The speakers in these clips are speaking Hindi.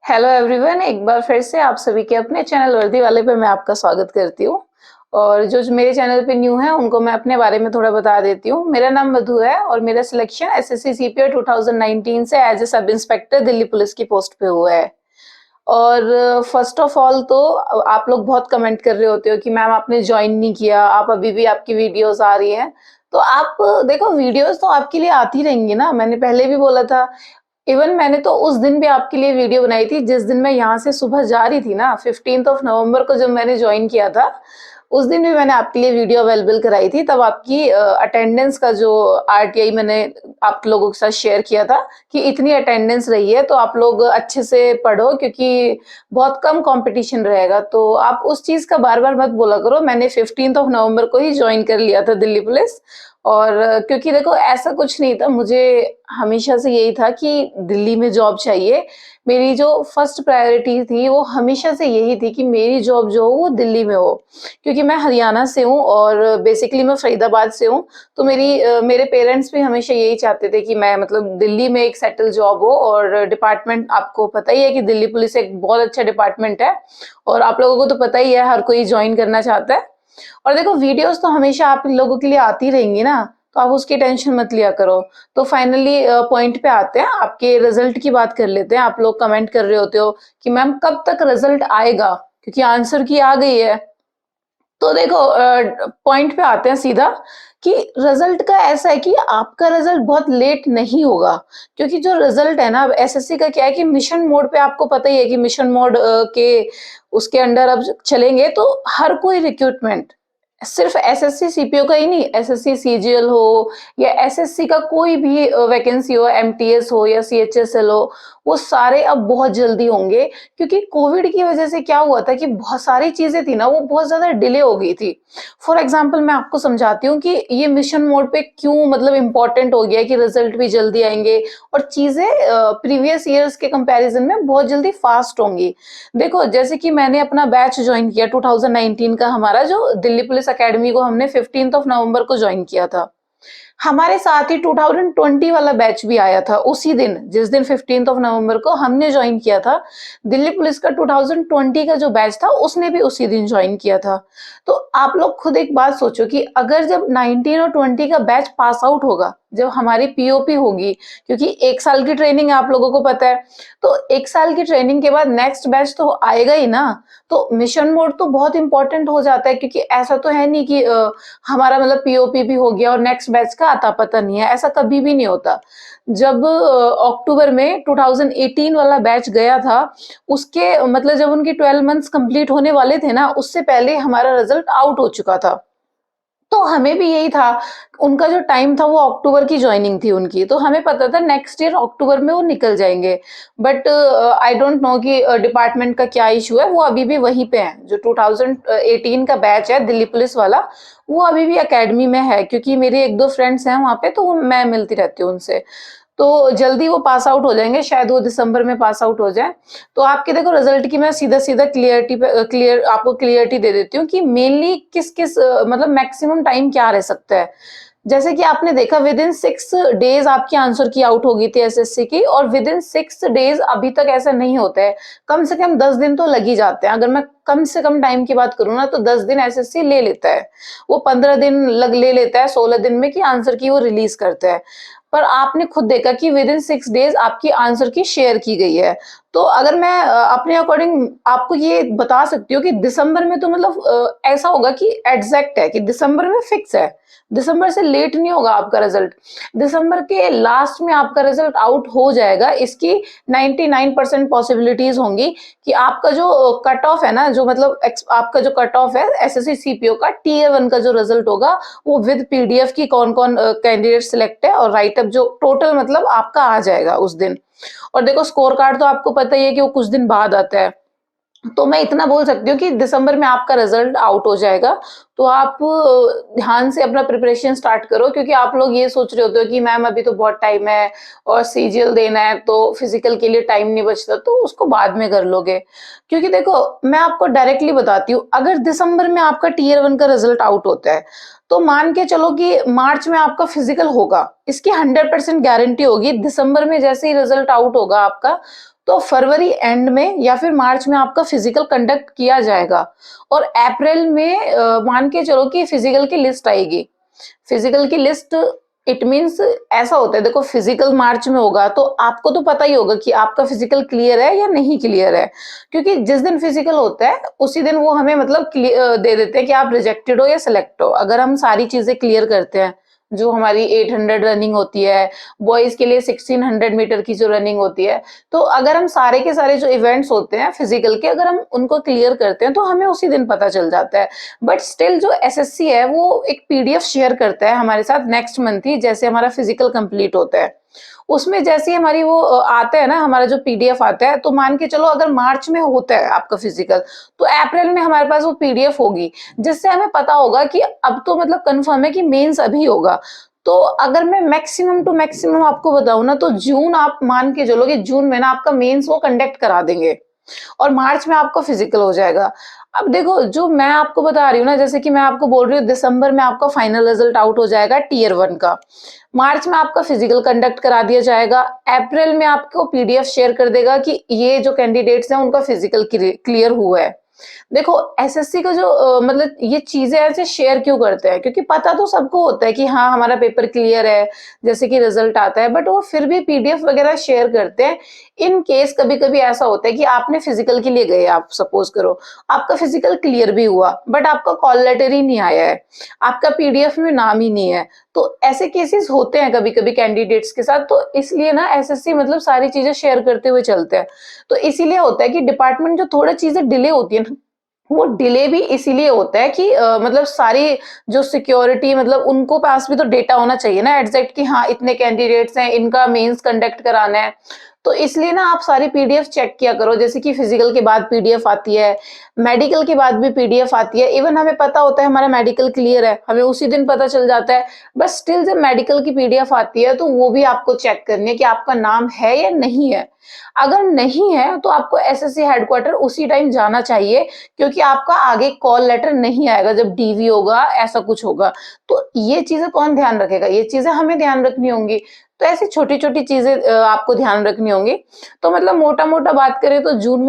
हेलो एवरीवन, एक बार फिर से आप सभी के अपने चैनल वर्दी वाले पे मैं आपका स्वागत करती हूँ। और जो मेरे चैनल पे न्यू है उनको मैं अपने बारे में थोड़ा बता देती हूँ। मेरा नाम मधु है और मेरा सिलेक्शन एसएससी सीपीओ 2019 से as a sub inspector Delhi police की पोस्ट पे हुआ है। और फर्स्ट ऑफ ऑल तो आप लोग बहुत कमेंट कर रहे होते हो कि मैम आपने ज्वाइन नहीं किया, आप अभी भी आपकी वीडियोस आ रही हैं। तो आप देखो, वीडियोस तो आपके लिए आती रहेंगी ना, मैंने पहले भी बोला था। इवन मैंने तो उस दिन भी आपके लिए वीडियो बनाई थी जिस दिन मैं यहाँ से सुबह जा रही थी ना, 15 नवंबर को जब मैंने ज्वाइन किया था। उस दिन भी मैंने आपके लिए वीडियो अवेलेबल कराई थी। तब आपकी अटेंडेंस का जो आरटीआई मैंने आप लोगों के साथ शेयर किया था कि इतनी अटेंडेंस रही है, तो आप लोग अच्छे से पढ़ो क्योंकि बहुत कम कंपटीशन रहेगा। तो आप उस चीज का बार बार मत बोला करो। मैंने 15 नवंबर को ही ज्वाइन कर लिया था दिल्ली पुलिस। और क्योंकि देखो, ऐसा कुछ नहीं था, मुझे हमेशा से यही था कि दिल्ली में जॉब चाहिए। मेरी जो फर्स्ट प्रायोरिटी थी वो हमेशा से यही थी कि मेरी जॉब जो हो वो दिल्ली में हो। क्योंकि मैं हरियाणा से हूँ और बेसिकली मैं फरीदाबाद से हूँ। तो मेरे पेरेंट्स भी हमेशा यही चाहते थे कि मैं मतलब दिल्ली में एक सेटल जॉब हो। और डिपार्टमेंट आपको पता ही है कि दिल्ली पुलिस एक बहुत अच्छा डिपार्टमेंट है। और आप लोगों को तो पता ही है, हर कोई ज्वाइन करना चाहता है। और देखो, वीडियोस तो हमेशा आप लोगों के लिए आती रहेंगी ना, तो आप उसकी टेंशन मत लिया करो। तो फाइनली पॉइंट पे आते हैं, आपके रिजल्ट की बात कर लेते हैं। आप लोग कमेंट कर रहे होते हो कि मैम कब तक रिजल्ट आएगा, क्योंकि आंसर की आ गई है। तो देखो, पॉइंट पे आते हैं सीधा कि रिजल्ट का ऐसा है कि आपका रिजल्ट बहुत लेट नहीं होगा। क्योंकि जो रिजल्ट है ना, अब एसएससी का क्या है कि मिशन मोड पे, आपको पता ही है कि मिशन मोड के उसके अंडर अब चलेंगे तो हर कोई रिक्रूटमेंट सिर्फ एसएससी सीपीओ का ही नहीं, एसएससी सीजीएल हो या एसएससी का कोई भी वैकेंसी हो, एमटीएस हो या सीएचएसएल हो, वो सारे अब बहुत जल्दी होंगे। क्योंकि कोविड की वजह से क्या हुआ था कि बहुत सारी चीजें थी ना, वो बहुत ज्यादा डिले हो गई थी। फॉर एग्जाम्पल मैं आपको समझाती हूँ कि ये मिशन मोड पे क्यों मतलब इम्पोर्टेंट हो गया कि रिजल्ट भी जल्दी आएंगे और चीजें प्रीवियस ईयर्स के कंपैरिजन में बहुत जल्दी फास्ट होंगी। देखो, जैसे कि मैंने अपना बैच ज्वाइन किया 2019 का, हमारा जो दिल्ली पुलिस एकेडमी को हमने 15 नवंबर को ज्वाइन किया था। हमारे साथ ही 2020 वाला बैच भी आया था उसी दिन, जिस दिन 15 नवंबर को हमने ज्वाइन किया था। दिल्ली पुलिस का 2020 का जो बैच था उसने भी उसी दिन ज्वाइन किया था। तो आप लोग खुद एक बात सोचो कि अगर जब 19 और 20 का बैच पास आउट होगा, जब हमारी पीओपी होगी, क्योंकि 1 साल की ट्रेनिंग आप लोगों को पता है, तो 1 साल की ट्रेनिंग के बाद नेक्स्ट बैच तो आएगा ही ना। तो मिशन मोड तो बहुत इंपॉर्टेंट हो जाता है, क्योंकि ऐसा तो है नहीं कि हमारा मतलब पीओपी भी हो गया और नेक्स्ट बैच का आता पता नहीं है, ऐसा कभी भी नहीं होता। जब अक्टूबर में 2018 वाला बैच गया था, उसके मतलब जब उनके 12 मंथ्स कंप्लीट होने वाले थे ना, उससे पहले हमारा रिजल्ट आउट हो चुका था। तो हमें भी यही था, उनका जो टाइम था वो अक्टूबर की ज्वाइनिंग थी उनकी, तो हमें पता था नेक्स्ट ईयर अक्टूबर में वो निकल जाएंगे। बट आई डोंट नो कि डिपार्टमेंट का क्या इशू है, वो अभी भी वहीं पे है। जो 2018 का बैच है दिल्ली पुलिस वाला, वो अभी भी एकेडमी में है, क्योंकि मेरे एक दो फ्रेंड्स हैं वहाँ पे, तो मैं मिलती रहती हूँ उनसे। तो जल्दी वो पास आउट हो जाएंगे, शायद वो दिसंबर में पास आउट हो जाए। तो आपके देखो रिजल्ट की मैं सीधा सीधा क्लियर आपको क्लियरिटी दे देती हूँ कि मेनली किस किस मतलब मैक्सिमम टाइम क्या रह सकता है। जैसे कि आपने देखा, विद इन 6 डेज आपकी आंसर की आउट हो गई थी एसएससी की, और विद इन 6 डेज अभी तक ऐसा नहीं होता है। कम से कम 10 दिन तो लग ही जाते हैं। अगर मैं कम से कम टाइम की बात करूँ ना, तो 10 दिन एसएससी ले लेता है। वो 15 दिन लग ले लेता है 16 दिन में कि आंसर की वो रिलीज करता है। पर आपने खुद देखा कि विद इन 6 डेज आपकी आंसर की शेयर की गई है। तो अगर मैं अपने अकॉर्डिंग आपको ये बता सकती हूँ कि दिसंबर में तो मतलब ऐसा होगा कि एग्जैक्ट है कि दिसंबर में फिक्स है। दिसंबर से लेट नहीं होगा आपका रिजल्ट। दिसंबर के लास्ट में आपका रिजल्ट आउट हो जाएगा। इसकी 99% पॉसिबिलिटीज होंगी कि आपका जो कट ऑफ है ना, जो मतलब आपका जो कट ऑफ है एसएससी सीपीओ का टीयर 1 का जो रिजल्ट होगा, वो विद पीडीएफ की कौन कौन कैंडिडेट सिलेक्ट है और राइटअप जो टोटल मतलब आपका आ जाएगा उस दिन। और देखो, स्कोर कार्ड तो आपको पता ही है कि वो कुछ दिन बाद आता है। तो मैं इतना बोल सकती हूँ कि दिसंबर में आपका रिजल्ट आउट हो जाएगा। तो आप ध्यान से अपना प्रिपरेशन स्टार्ट करो, क्योंकि आप लोग ये सोच रहे होते हो कि मैम अभी तो बहुत टाइम है और सीजीएल देना है, तो फिजिकल के लिए टाइम नहीं बचता, तो उसको बाद में कर लोगे। क्योंकि देखो, मैं आपको डायरेक्टली बताती हूँ, अगर दिसंबर में आपका टीयर 1 का रिजल्ट आउट होता है, तो मान के चलो कि मार्च में आपका फिजिकल होगा। इसकी 100% गारंटी होगी। दिसंबर में जैसे ही रिजल्ट आउट होगा आपका, तो फरवरी एंड में या फिर मार्च में आपका फिजिकल कंडक्ट किया जाएगा और अप्रैल में मान के चलो कि फिजिकल की लिस्ट आएगी। फिजिकल की लिस्ट इट मीन्स ऐसा होता है, देखो फिजिकल मार्च में होगा तो आपको तो पता ही होगा कि आपका फिजिकल क्लियर है या नहीं क्लियर है, क्योंकि जिस दिन फिजिकल होता है उसी दिन वो हमें मतलब दे देते हैं कि आप रिजेक्टेड हो या सिलेक्ट हो। अगर हम सारी चीजें क्लियर करते हैं, जो हमारी 800 रनिंग होती है, बॉयज के लिए 1600 मीटर की जो रनिंग होती है, तो अगर हम सारे के सारे जो इवेंट्स होते हैं फिजिकल के, अगर हम उनको क्लियर करते हैं तो हमें उसी दिन पता चल जाता है। बट स्टिल जो एसएससी है वो एक पीडीएफ शेयर करता है हमारे साथ नेक्स्ट मंथ ही, जैसे हमारा फिजिकल कंप्लीट होता है। उसमें जैसे ही हमारी वो आता है ना, हमारा जो पीडीएफ आता है, तो मान के चलो अगर मार्च में होता है आपका फिजिकल, तो अप्रैल में हमारे पास वो पीडीएफ होगी, जिससे हमें पता होगा कि अब तो मतलब कंफर्म है कि मेंस अभी होगा। तो अगर मैं मैक्सिमम टू मैक्सिमम आपको बताऊं ना, तो जून आप मान के चलो कि जून में ना आपका मेंस वो कंडक्ट करा देंगे और मार्च में आपका फिजिकल हो जाएगा। अब देखो जो मैं आपको बता रही हूँ ना, जैसे कि मैं आपको बोल रही हूँ दिसंबर में आपका फाइनल रिजल्ट आउट हो जाएगा टीयर 1 का, मार्च में आपका फिजिकल कंडक्ट करा दिया जाएगा, अप्रैल में आपको पीडीएफ शेयर कर देगा कि ये जो कैंडिडेट्स हैं उनका फिजिकल क्लियर हुआ है। देखो एसएससी का जो मतलब ये चीजें ऐसे शेयर क्यों करते हैं, क्योंकि पता तो सबको होता है कि हाँ हमारा पेपर क्लियर है, जैसे कि रिजल्ट आता है, बट वो फिर भी पीडीएफ वगैरह शेयर करते हैं इन केस कभी कभी ऐसा होता है कि आपने फिजिकल के लिए गए, आप सपोज करो आपका फिजिकल क्लियर भी हुआ बट आपका कॉल लेटर ही नहीं आया है, आपका पीडीएफ में नाम ही नहीं है। तो ऐसे केसेस होते हैं कभी कभी कैंडिडेट्स के साथ, तो इसलिए ना एसएससी मतलब सारी चीजें शेयर करते हुए चलते हैं। तो इसीलिए होता है कि डिपार्टमेंट जो थोड़ा चीजें डिले होती है ना, वो डिले भी इसीलिए होता है कि मतलब सारी जो सिक्योरिटी मतलब उनको पास भी तो डेटा होना चाहिए ना एग्जैक्ट, कि हाँ इतने कैंडिडेट्स हैं, इनका मेंस कंडक्ट कराना है। तो इसलिए ना आप सारी पीडीएफ चेक किया करो, जैसे कि फिजिकल के बाद पीडीएफ आती है, मेडिकल के बाद भी पीडीएफ आती है, इवन हमें पता होता है हमारा मेडिकल क्लियर है, हमें उसी दिन पता चल जाता है। बट स्टिल जब मेडिकल की पीडीएफ आती है तो वो भी आपको चेक करनी है कि आपका नाम है या नहीं है। अगर नहीं है तो आपको एसएससी हेडक्वार्टर उसी टाइम जाना चाहिए, क्योंकि आपका आगे कॉल लेटर नहीं आएगा जब डीवी होगा, ऐसा कुछ होगा। तो ये चीजें कौन ध्यान रखेगा, ये चीजें हमें ध्यान रखनी होंगी। तो ऐसी छोटी छोटी चीजें आपको ध्यान रखनी होंगी। तो मतलब मोटा मोटा बात करें तो जून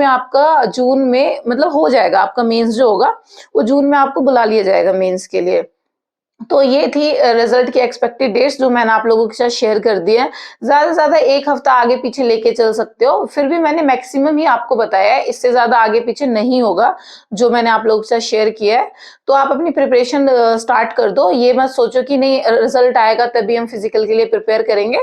में मतलब हो जाएगा आपका मेंस जो होगा, वो जून में आपको बुला लिया जाएगा मेंस के लिए। तो ये थी रिजल्ट की एक्सपेक्टेड डेट्स जो मैंने आप लोगों के साथ शेयर कर दी है। ज़्यादा से ज़्यादा 1 हफ्ता आगे-पीछे लेके चल सकते हो, फिर भी मैंने मैक्सिमम ही आपको बताया है, इससे ज़्यादा आगे-पीछे नहीं होगा, जो मैंने आप लोगों के साथ शेयर किया है। तो आप अपनी प्रिपरेशन स्टार्ट कर दो, ये मत सोचो कि नहीं रिजल्ट आएगा तभी हम फिजिकल के लिए प्रिपेयर करेंगे।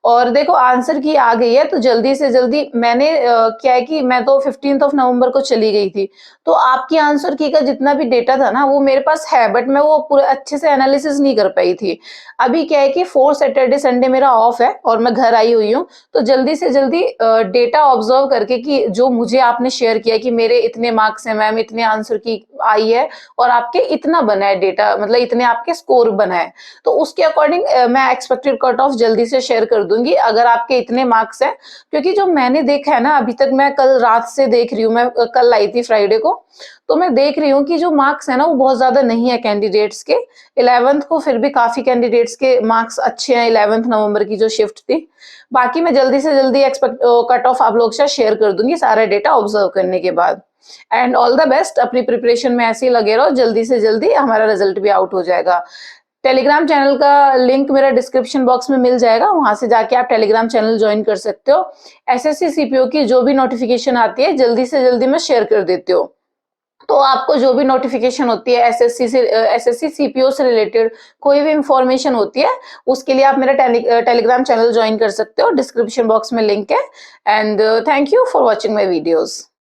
और देखो आंसर की आ गई है तो जल्दी से जल्दी मैंने क्या है कि मैं तो 15th ऑफ नवंबर को चली गई थी, तो आपकी आंसर की का जितना भी डेटा था ना वो मेरे पास है, बट मैं वो पूरा अच्छे से एनालिसिस नहीं कर पाई थी। अभी क्या है कि 4 सैटरडे संडे मेरा ऑफ है और मैं घर आई हुई हूँ, तो जल्दी से जल्दी डेटा ऑब्जर्व करके कि जो मुझे आपने शेयर किया कि मेरे इतने मार्क्स हैं मैम, इतने आंसर की आई है और आपके इतना बना है डेटा, मतलब इतने आपके स्कोर बना है, तो उसके अकॉर्डिंग मैं एक्सपेक्टेड कट ऑफ जल्दी से शेयर कर दूंगी अगर आपके इतने मार्क्स हैं। क्योंकि जो मैंने देखा है ना अभी तक, मैं कल रात से देख रही हूँ, मैं कल आई थी फ्राइडे को, तो मैं देख रही हूँ कि जो मार्क्स है ना वो बहुत ज्यादा नहीं है कैंडिडेट्स के। 11th को फिर भी काफी कैंडिडेट्स के मार्क्स अच्छे हैं, 11th नवंबर की जो शिफ्ट थी। बाकी मैं जल्दी से जल्दी एक्सपेक्ट कट ऑफ आप लोग से शेयर कर दूंगी सारा डेटा ऑब्जर्व करने के बाद। एंड ऑल द बेस्ट, अपनी प्रिपरेशन में ऐसे ही लगे रहो, जल्दी से जल्दी हमारा रिजल्ट भी आउट हो जाएगा। टेलीग्राम चैनल का लिंक मेरा डिस्क्रिप्शन बॉक्स में मिल जाएगा, वहां से जाके आप टेलीग्राम चैनल ज्वाइन कर सकते हो। एसएससी सीपीओ की जो भी नोटिफिकेशन आती है जल्दी से जल्दी मैं शेयर कर देती हूँ। तो आपको जो भी नोटिफिकेशन होती है एसएससी सीपीओ से रिलेटेड कोई भी इंफॉर्मेशन होती है, उसके लिए आप मेरा टेलीग्राम चैनल ज्वाइन कर सकते हो, डिस्क्रिप्शन बॉक्स में लिंक है। And thank you for watching my videos.